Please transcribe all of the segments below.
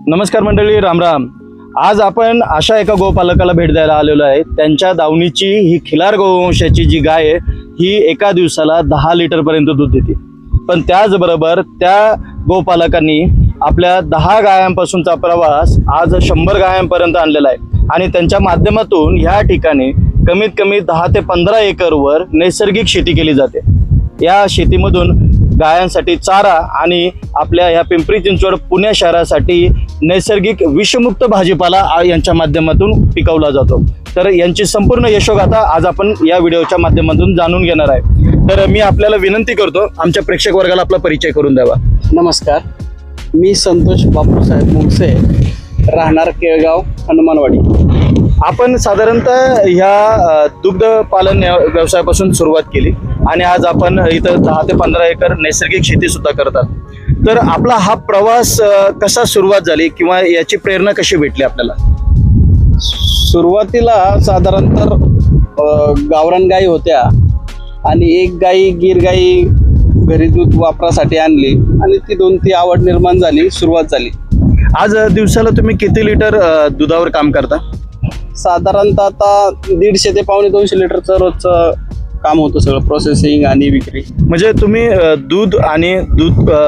नमस्कार मंडळी, रामराम। आज आपण अशा एका गोपालकाला भेट द्यायला आलेलो आहे। त्यांच्या दावणीची ही खिलार गोवंशाची जी गाय आहे ही एका दिवसाला 10 लिटर पर्यंत दूध देते। पण त्याचबरोबर त्या गोपालकांनी आपल्या 10 गायांपासूनचा प्रवास आज 100 गायांपर्यंत आणलेला आहे आणि त्यांच्या माध्यमातून ह्या ठिकाणी कमीत कमी 10 ते 15 एकरवर नैसर्गिक शेती केली जाते। या शेतीमधून गायांसाठी चारा आणि आपल्या ह्या पिंपरी चिंचवड पुणे शहरासाठी नैसर्गिक विषमुक्त भाजीपाला यांच्या माध्यमातून पिकवला जातो। तर यांची संपूर्ण यशोगाथा आज आपण या व्हिडिओच्या माध्यमातून जाणून घेणार आहे। तर मी आपल्याला विनंती करतो आमच्या प्रेक्षक वर्गाला आपला परिचय करून द्यावा। नमस्कार, मी संतोष बापूसाहेब मुंगसे, राहणार केळगाव, हनुमानवाडी। आपण साधारणतः ह्या दुग्ध पालन व्यवसायापासून सुरुवात केली आणि आज आपण इथं 10 ते 15 एकर नैसर्गिक शेती सुद्धा करतात। तर आपला हा प्रवास कसा सुरुवात झाली किंवा याची प्रेरणा कशी भेटली आपल्याला? सुरुवातीला साधारणतः गावरान गाई होत्या आणि एक गाई गीर गाई घरी दूध वापरासाठी आणली आणि ती ती आवड निर्माण झाली, सुरुवात झाली। आज दिवसाला तुम्ही किती लिटर दुधावर काम करता? साधारणतः आता 150 ते 250 लिटरचं रोजचं काम होतं, सगळं प्रोसेसिंग आणि विक्री। म्हणजे तुम्ही दूध आणि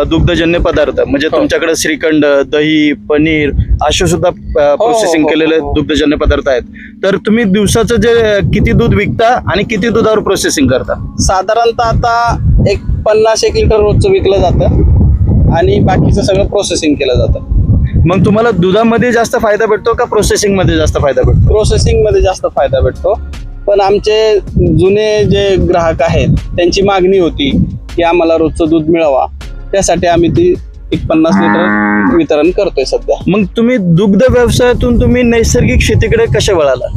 दुग्धजन्य पदार्थ म्हणजे तुमच्याकडे श्रीखंड, दही, पनीर असे सुद्धा प्रोसेसिंग केलेले दुग्धजन्य पदार्थ आहेत। तर तुम्ही दिवसाचं जे किती दूध विकता आणि किती दुधावर प्रोसेसिंग करता? साधारणतः आता 50-1 लिटर रोजचं विकलं जातं आणि बाकीचं सगळं प्रोसेसिंग केलं जातं। मग तुम्हाला दुधामध्ये जास्त फायदा भेटतो का प्रोसेसिंग मध्ये जास्त फायदा भेटतो? प्रोसेसिंग मध्ये जास्त फायदा भेटतो, पण आमचे जुने जे ग्राहक आहेत त्यांची मागणी होती की आम्हाला रोजचं दूध मिळावा, त्यासाठी आम्ही ती 50 लिटर वितरण करतोय सध्या। मग तुम्ही दुग्ध व्यवसायातून तुम्ही नैसर्गिक शेतीकडे कसे वळाला?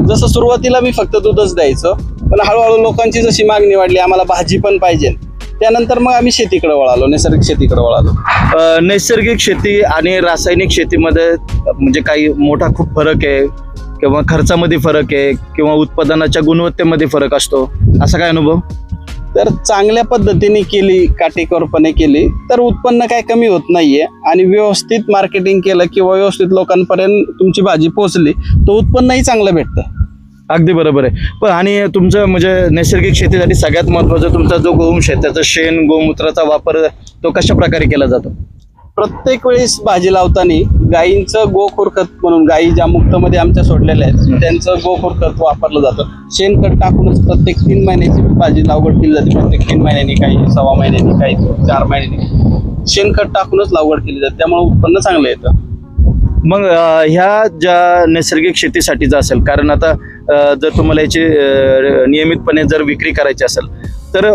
जसं सुरुवातीला मी फक्त दूधच द्यायचं, पण हळूहळू लोकांची जशी मागणी वाढली, आम्हाला भाजी पण पाहिजे, त्यानंतर मग आम्ही शेतीकडे वळालो, नैसर्गिक शेतीकडे वळालो। नैसर्गिक शेती आणि रासायनिक शेतीमध्ये म्हणजे काही मोठा खूप फरक आहे किंवा खर्चामध्ये फरक आहे किंवा उत्पादनाच्या गुणवत्तेमध्ये फरक असतो, असा काय अनुभव? तर चांगल्या पद्धतीने केली, काटेकोरपणे केली तर उत्पन्न काय कमी होत नाहीये आणि व्यवस्थित मार्केटिंग केलं किंवा व्यवस्थित लोकांपर्यंत तुमची भाजी पोहोचली तर उत्पन्नही चांगलं भेटतं। अगदी बरोबर आहे। पण आणि तुमचं म्हणजे नैसर्गिक शेतीसाठी सगळ्यात महत्त्वाचं तुमचा जो गोवंश आहे त्याचं शेण गोमूत्राचा वापर तो कशा प्रकारे केला जातो? प्रत्येक वेळेस भाजी लावताना गायींचं गोखोर खत म्हणून, गायी ज्या मुक्तमध्ये आमच्या सोडलेल्या आहेत त्यांचं गोखोर खत वापरलं जातं। शेणखत टाकूनच प्रत्येक 3 महिन्याची भाजी लागवड केली जाते, प्रत्येक 3 महिन्यांनी, काही 6 महिन्यांनी, काही 4 महिन्यांनी शेणखत टाकूनच लागवड केली जाते, त्यामुळे उत्पन्न चांगलं येतं। मग ह्या ज्या नैसर्गिक शेतीसाठीचं असेल, कारण आता जर तुम्हाला याची नियमितपणे जर विक्री करायची असेल तर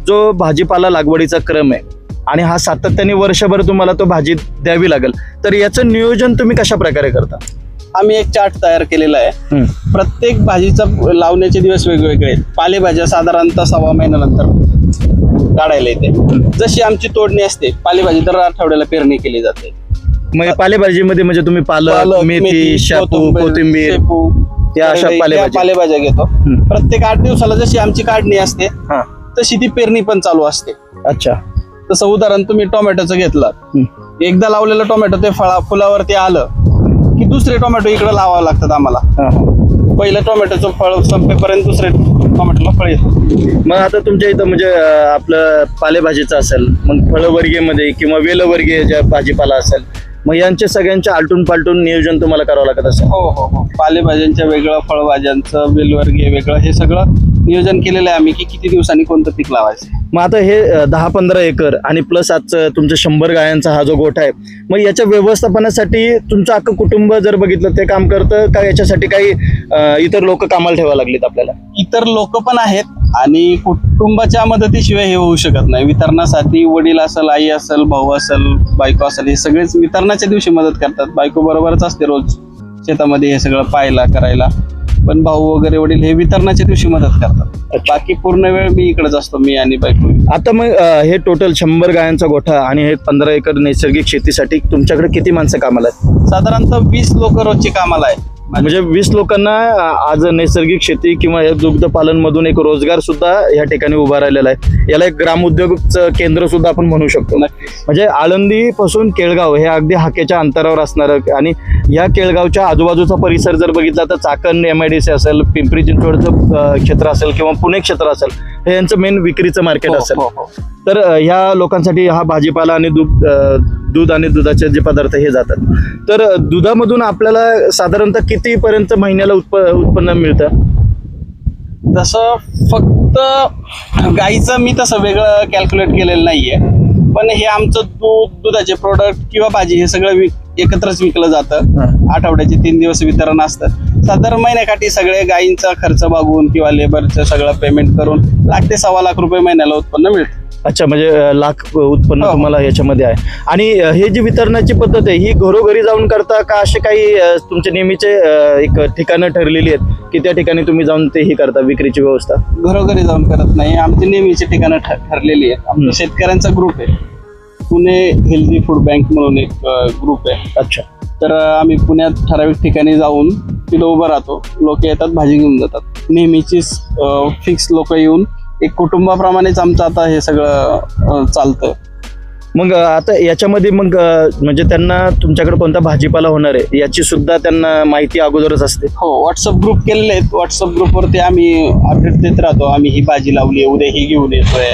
जो भाजीपाला लागवडीचा क्रम आहे आणि हा सातत्याने वर्षभर तुम्हाला तो भाजी द्यावी लागेल, तर याचं नियोजन तुम्ही कशा प्रकारे करता? आम्ही एक चार्ट तयार केलेला आहे। प्रत्येक भाजीचा लावण्याचे दिवस वेगवेगळे आहेत। पालेभाज्या साधारणतः 6 महिन्यानंतर काढायला येते। जशी आमची तोडणी असते, पालेभाजी दर आठवड्याला पेरणी केली जाते। मग पालेभाजीमध्ये म्हणजे तुम्ही पालक, मेथी, शेपू, कोथिंबीर या अशा पालेभाज्या घेतो। प्रत्येक 8 दिवसाला जशी आमची काढणी असते तशी ती पेरणी पण चालू असते। अच्छा, तसं उदाहरण तुम्ही टोमॅटोचं घेतलं, एकदा लावलेलं टोमॅटो ते फुलावरती आलं की दुसरे टोमॅटो इकडे लावावं लागतात आम्हाला। पहिलं टोमॅटोचं फळ संपेपर्यंत दुसरे टोमॅटोला फळ येतं। मग आता तुमच्या इथं म्हणजे आपलं पालेभाजीचं असेल, मग फळवर्गीयमध्ये किंवा वेलवर्गीय ज्या भाजीपाला असेल, मग यांचे सगळ्यांचे आलटून पालटून नियोजन तुम्हाला करावं लागत असेल? हो हो हो, पालेभाज्यांचं वेगळं, फळभाज्यांचं, वेलवर्गीय वेगळं, हे सगळं नियोजन केलेलं आहे आम्ही की किती दिवसांनी कोणतं पीक लावायचं। मग आता हे 10-15 एकर आणि प्लस आजचं तुमचं 100 गायांचा हा जो गोठा आहे, मग याच्या व्यवस्थापनासाठी तुमचं अख्खं कुटुंब जर बघितलं ते काम करतं का याच्यासाठी काही इतर लोक कामाला ठेवायला लागलीत आपल्याला? इतर लोक पण आहेत आणि कुटुंबाच्या मदतीशिवाय हे होऊ शकत नाही। वितरणासाठी वडील असेल, आई असेल, भाऊ असेल, बायको असेल, हे सगळेच वितरणाच्या दिवशी मदत करतात। बायको बरोबरच असते रोज शेतामध्ये हे सगळं पाहायला करायला, पण भाऊ वगैरे वडील हे वितरणाच्या दिवशी मदत करतात। बाकी पूर्ण वेळ मी इकडेच असतो, मी आणि बायको। आता मग हे टोटल 100 गायांचा गोठा आणि हे 15 एकर नैसर्गिक शेतीसाठी तुमच्याकडे किती माणसं कामाला आहेत? साधारणतः 20 लोक रोजची कामाला आहेत। म्हणजे 20 लोकांना आज नैसर्गिक शेती किंवा या दुग्ध पालन मधून एक रोजगार सुद्धा या ठिकाणी उभा राहिलेला आहे. याला एक ग्रामोद्योगचं केंद्र सुद्धा आपण म्हणू शकतो. नक्कीच. म्हणजे आळंदी पासून केळगाव हे अगदी हाकेच्या अंतरावर असणारं आणि या केळगावच्या आजूबाजूचा परिसर जर बघितला तर चाकण MIDC असेल, पिंपरी चिंचवडचं क्षेत्र असेल किंवा पुणे क्षेत्र असेल, हे यांचं मेन विक्रीचं मार्केट असेल. तर ह्या लोकांसाठी हा भाजीपाला आणि दूध आणि दुधाचे जे पदार्थ हे जातात. तर दुधामधून आपल्याला साधारणतः किती पर्यंत महिन्याला उत्पन्न मिळतं? तसं फक्त गाईचं मी तसं वेगळं कॅल्क्युलेट केलेलं नाहीये, पण हे आमचं दुधाचे प्रोडक्ट किंवा भाजी हे सगळं एकत्रच विकलं जातं. आठवड्याचे 3 दिवस वितरण असतं. साधारण महिन्याकाठी सगळे गायींचा खर्च बघून किंवा लेबरचं सगळं पेमेंट करून ₹1.5 ते ₹1.25 लाख महिन्याला उत्पन्न मिळतं. अच्छा, म्हणजे लाख उत्पन्न हो. तुम्हाला याच्यामध्ये आहे. आणि हे जी वितरणाची पद्धत आहे ही घरोघरी जाऊन करता का असे काही तुमचे नेहमीचे एक ठिकाणं ठरलेली आहेत की त्या ठिकाणी तुम्ही जाऊन ते ही करता विक्रीची व्यवस्था? घरोघरी जाऊन करत नाही, आमची नेहमीची ठिकाणं ठरलेली आहेत. आमचा शेतकऱ्यांचा ग्रुप आहे, पुणे हेल्दी फूड बँक म्हणून एक ग्रुप आहे. अच्छा. तर आम्ही पुण्यात ठराविक ठिकाणी जाऊन तिथं उभं राहतो. लोक येतात, भाजी घेऊन जातात. नेहमीचीच फिक्स लोक येऊन एक कुटुंबाप्रमाणेच आमचं आता हे सगळं चालतं. मग आता याच्यामध्ये मग म्हणजे त्यांना तुमच्याकडे कोणता भाजीपाला होणार आहे याची सुद्धा त्यांना माहिती अगोदरच असते? हो, व्हॉट्सअप ग्रुप केलेले आहेत. व्हॉट्सअप ग्रुपवरती आम्ही अपडेट देत राहतो. आम्ही ही भाजी लावली आहे, उद्या ही घेऊन येतोय,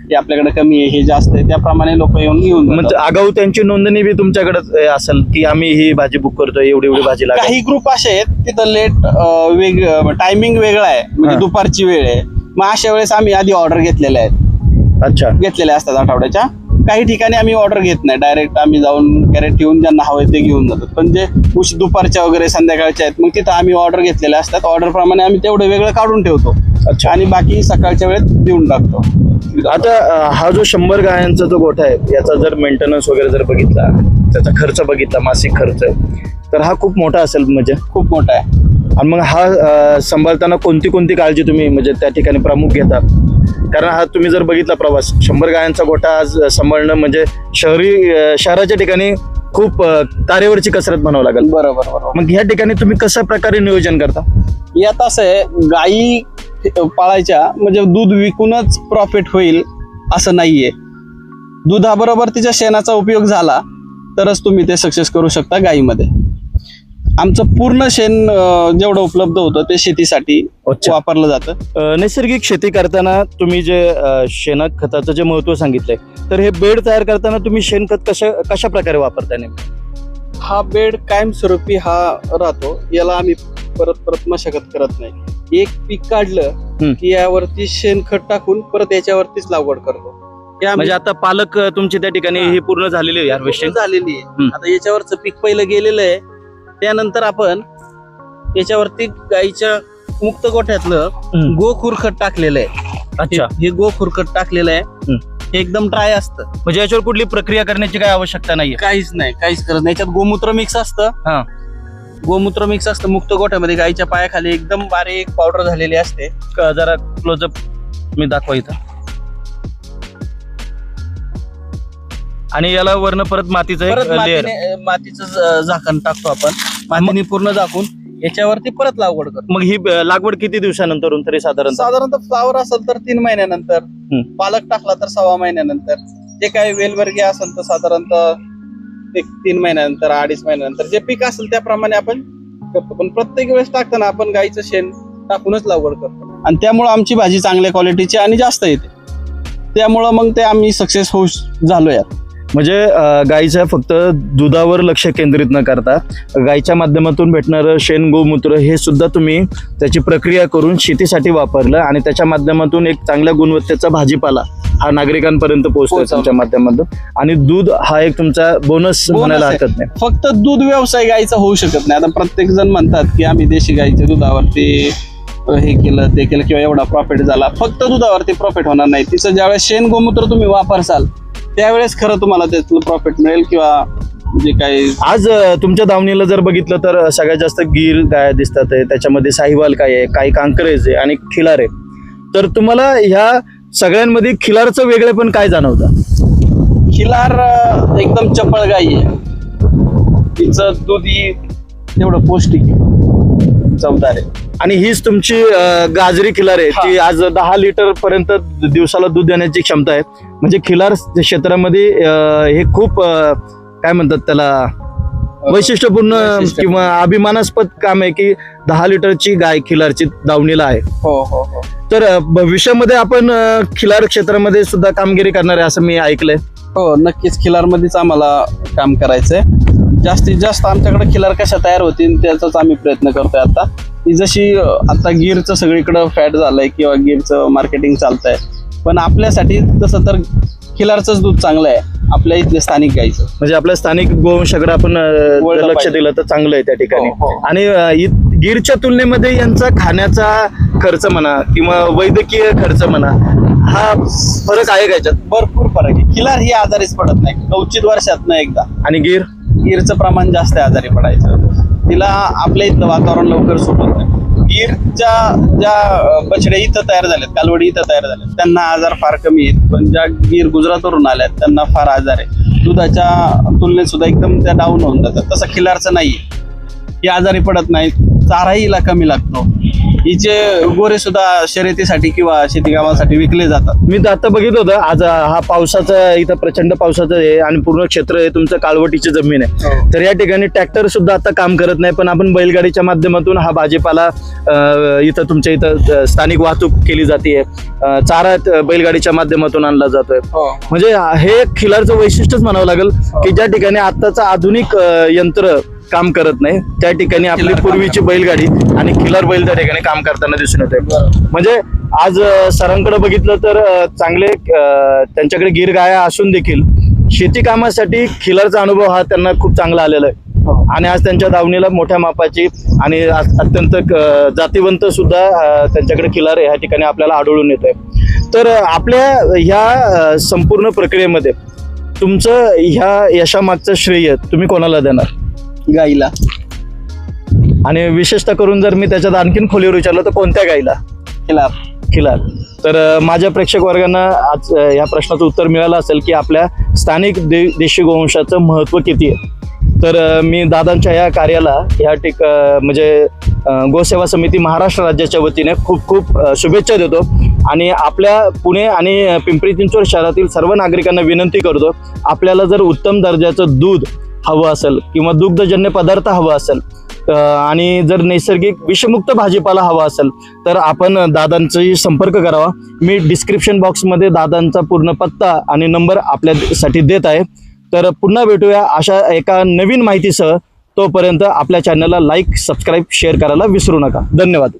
हे आपल्याकडे कमी आहे, हे जास्त आहे, त्याप्रमाणे लोक येऊन घेऊन म्हणजे जातात. आगाऊ त्यांची नोंदणी बी तुमच्याकडे असेल की आम्ही ही भाजी बुक करतोय, एवढी एवढी भाजी लागेल? काही ग्रुप असे आहेत तिथं टायमिंग वेगळा आहे, म्हणजे दुपारची वेळ आहे. मग अशा वेळेस आम्ही आधी ऑर्डर घेतलेल्या आहेत, अच्छा. घेतलेल्या असतात आठवड्याच्या. काही ठिकाणी आम्ही ऑर्डर घेत नाही, डायरेक्ट आम्ही जाऊन कॅरेट ठेवून ज्यांना हवंय ते घेऊन जातात. पण जे दुपारच्या वगैरे संध्याकाळच्या आहेत मग तिथं आम्ही ऑर्डर घेतलेल्या असतात. ऑर्डर प्रमाणे आम्ही तेवढं वेगळं काढून ठेवतो. अच्छा. आणि बाकी सकाळच्या वेळेत देऊन टाकतो. आता हा जो 100 गायांचा जो गोठा आहे याचा जर मेंटेनन्स वगैरे जर बघितला, त्याचा खर्च बघितला, मासिक खर्च, तर हा खूप मोठा असेल. म्हणजे खूप मोठा आहे. आणि मग हा सांभाळताना कोणती कोणती काळजी तुम्ही म्हणजे त्या ठिकाणी प्रमुख घेता? कारण हा तुम्ही जर बघितला प्रवास 100 गायांचा गोठा आज सांभाळणं म्हणजे शहराच्या ठिकाणी खूप तारेवरची कसरत म्हणावं लागेल. बरोबर. मग ह्या ठिकाणी तुम्ही कशा प्रकारे नियोजन करता? यात असं आहे, गायी पाळायच्या म्हणजे दूध विकूनच प्रॉफिट होईल असं नाहीये. दुधाबरोबर तिच्या शेणाचा उपयोग झाला तरच तुम्ही ते सक्सेस करू शकता गायीमध्ये. आमचं पूर्ण शेण जेवढं उपलब्ध होतं ते शेतीसाठी वापरलं जातं. नैसर्गिक शेती करताना तुम्ही जे शेणखत खताचं जे महत्व सांगितलंय, तर हे बेड तयार करताना तुम्ही शेणखत कशा प्रकारे वापरता नेमकं? हा बेड कायमस्वरूपी हा राहतो. याला आम्ही परत मशागत करत नाही. एक पीक काढलं की यावरती शेणखत टाकून परत याच्यावरतीच लागवड करतो. म्हणजे आता पालक तुमची त्या ठिकाणी ही पूर्ण झालेली आहे, हार्वेस्टिंग झालेली आहे. आता याच्यावरचं पीक पहिलं गेलेलं आहे, त्यानंतर आपण याच्यावरती गाईच्या मुक्त गोठ्यातलं गोखूर खत टाकलेलं आहे. अच्छा. हे गोखूर खत टाकलेलं आहे. हे एकदम ड्राय असतं, म्हणजे याच्यावर कुठली प्रक्रिया करण्याची काही आवश्यकता नाहीये? काहीच करत नाही. याच्यात गोमूत्र मिक्स असतं. गोमूत्र मिक्स असतं मुक्त गोठ्यामध्ये. गाईच्या पायाखाली एकदम बारीक पावडर झालेली असते. जरा क्लोजअप मी दाखवा इथं. आणि याला वरनं परत मातीचं झाकण टाकतो आपण. मातीने पूर्ण झाकून याच्यावरती परत लागवड करतो. मग ही लागवड किती दिवसानंतर तरी साधारणतः फ्लावर असेल तर 3 महिन्यानंतर, पालक टाकला तर 6 महिन्यानंतर, जे काही वेलवर्गीय असेल तर साधारणतः 3 महिन्यानंतर, 2.5 महिन्यानंतर, जे पीक असेल त्याप्रमाणे आपण करतो. पण प्रत्येक वेळेस टाकताना आपण गाईचं शेण टाकूनच लागवड करतो. आणि त्यामुळं आमची भाजी चांगल्या क्वालिटीची आणि जास्त येते. त्यामुळं मग ते आम्ही सक्सेस होऊ झालो यात. म्हणजे गाईच्या फक्त दुधावर लक्ष केंद्रित न करता गाईच्या माध्यमातून भेटणारं शेण, गोमूत्र हे सुद्धा तुम्ही त्याची प्रक्रिया करून शेतीसाठी वापरलं आणि त्याच्या माध्यमातून एक चांगल्या गुणवत्तेचा भाजीपाला हा नागरिकांपर्यंत पोहोचतोय तुमच्या माध्यमातून. आणि दूध हा एक तुमचा बोनस म्हणायला हरकत नाही. फक्त दूध व्यवसाय गाईचा होऊ शकत नाही. आता प्रत्येक जण म्हणतात की आम्ही देशी गाईच्या दुधावरती हे केलं ते केलं किंवा एवढा प्रॉफिट झाला. फक्त दुधावरती प्रॉफिट होणार नाही. तिचं ज्यावेळेस शेण गोमूत्र तुम्ही वापरसाल त्यावेळेस खरं तुम्हाला त्यातलं प्रॉफिट मिळेल. किंवा जे काही आज तुमच्या दावणीला जर बघितलं तर सगळ्यात जास्त गीर गाय दिसतात आहे, त्याच्यामध्ये साहिवाल काय आहे, काही कांकरेज आहे आणि खिलार आहे. तर तुम्हाला ह्या सगळ्यांमध्ये खिलारचं वेगळे पण काय जाणवतं? खिलार एकदम चपळ गाई आहे. तिचं दूध तेवढं पौष्टिक आहे, चवदार आहे. आणि हीच तुमची गाजरी खिलार आहे ती आज 10 लिटर पर्यंत दिवसाला दूध देण्याची क्षमता आहे. म्हणजे खिलार क्षेत्रामध्ये हे खूप काय म्हणतात त्याला वैशिष्ट्यपूर्ण किंवा अभिमानास्पद काम आहे की 10 लिटरची गाय खिलारची दावणीला आहे. हो हो हो. तर भविष्यामध्ये आपण खिलार क्षेत्रामध्ये सुद्धा कामगिरी करणार आहे असं मी ऐकलंय. हो नक्कीच, खिलारमध्येच आम्हाला काम करायचंय. जास्तीत जास्त आमच्याकडे खिलार कशा तयार होतील त्याचाच आम्ही प्रयत्न करतोय आता. ही जशी आता गिरचं सगळीकडं फॅट झालंय किंवा गिरचं मार्केटिंग चालतंय, पण आपल्यासाठी तसं तर खिलारचंच दूध चांगलं आहे, आपल्या इथले स्थानिक गाईचं. म्हणजे आपल्या स्थानिक गोवंशाकडे आपण वळलं लक्ष पाहिजे. दिलं तर चांगलं आहे त्या ठिकाणी. हो, हो. आणि गिरच्या तुलनेमध्ये यांचा खाण्याचा खर्च म्हणा किंवा वैद्यकीय खर्च म्हणा हा फरक आहे का याच्यात? भरपूर फरक आहे. खिलार ही आजारीच पडत नाही, कवचित वर्षातनं एकदा. आणि गिरचं प्रमाण जास्त आहे आजारी पडायचं. तिला आपल्या इथलं वातावरण लवकर सूट होत नाही. गिरच्या ज्या बछड्या इथं तयार झाल्यात, कालवडी इथं तयार झाल्यात, त्यांना आजार फार कमी आहेत. पण ज्या गिर गुजरातवरून आल्यात त्यांना फार आजार आहे. दुधाच्या तुलनेत सुद्धा एकदम त्या डाऊन होऊन जातात. तसं खिलारचं नाही, ही आजारी पडत नाहीत. चाराही हिला कमी लागतो. हिचे गोरे सुद्धा शर्यतीसाठी किंवा शेतीकामासाठी विकले जातात. मी तर आता बघितलं होतं आज हा पावसाचा इथं प्रचंड पावसाचं आहे आणि पूर्ण क्षेत्र आहे तुमचं कालवटीची जमीन आहे. तर या ठिकाणी ट्रॅक्टर सुद्धा आता काम करत नाही, पण आपण बैलगाडीच्या माध्यमातून हा भाजीपाला इथं तुमच्या इथं स्थानिक वाहतूक केली जाते. चारा बैलगाडीच्या माध्यमातून आणला जातोय. म्हणजे हे खिलारचं वैशिष्ट्यच म्हणावं लागेल की ज्या ठिकाणी आताचं आधुनिक यंत्र काम करत नाही त्या ठिकाणी आपली पूर्वीची बैलगाडी आणि खिलार बैल त्या ठिकाणी काम करताना दिसून येते. म्हणजे आज सरांकडे बघितलं तर चांगले त्यांच्याकडे गिर गाया असून देखील शेती कामासाठी खिलारचा अनुभव हा त्यांना खूप चांगला आलेला आहे. आणि आज त्यांच्या दावणीला मोठ्या मापाची आणि अत्यंत जातीवंत सुद्धा त्यांच्याकडे खिलार ह्या ठिकाणी आपल्याला आढळून येत आहे. तर आपल्या ह्या संपूर्ण प्रक्रियेमध्ये तुमचं ह्या यशामागचं श्रेय तुम्ही कोणाला देणार? गाईला. आणि विशेषतः करून जर मी त्याच्यात आणखीन खोलीवर विचारलं तर कोणत्या गाईला? खिलार. तर माझ्या प्रेक्षक वर्गांना आज या प्रश्नाचं उत्तर मिळालं असेल की आपल्या स्थानिक देशी गोवंशाचं महत्त्व किती आहे. तर मी दादांच्या या कार्याला या म्हणजे गोसेवा समिती महाराष्ट्र राज्याच्या वतीने खूप खूप शुभेच्छा देतो आणि आपल्या पुणे आणि पिंपरी चिंचवड शहरातील सर्व नागरिकांना विनंती करतो, आपल्याला जर उत्तम दर्जाचं दूध हवं असेल किंवा दुग्धजन्य पदार्थ हवं असेल आणि जर नैसर्गिक विषमुक्त भाजीपाला हवा असेल तर आपण दादांचाही संपर्क करावा. मी डिस्क्रिप्शन बॉक्समध्ये दादांचा पूर्ण पत्ता आणि नंबर आपल्यासाठी देत आहे. तर पुन्हा भेटूया अशा एका नवीन माहितीसह. तोपर्यंत आपल्या चॅनलला लाईक, सबस्क्राईब, शेअर करायला विसरू नका. धन्यवाद.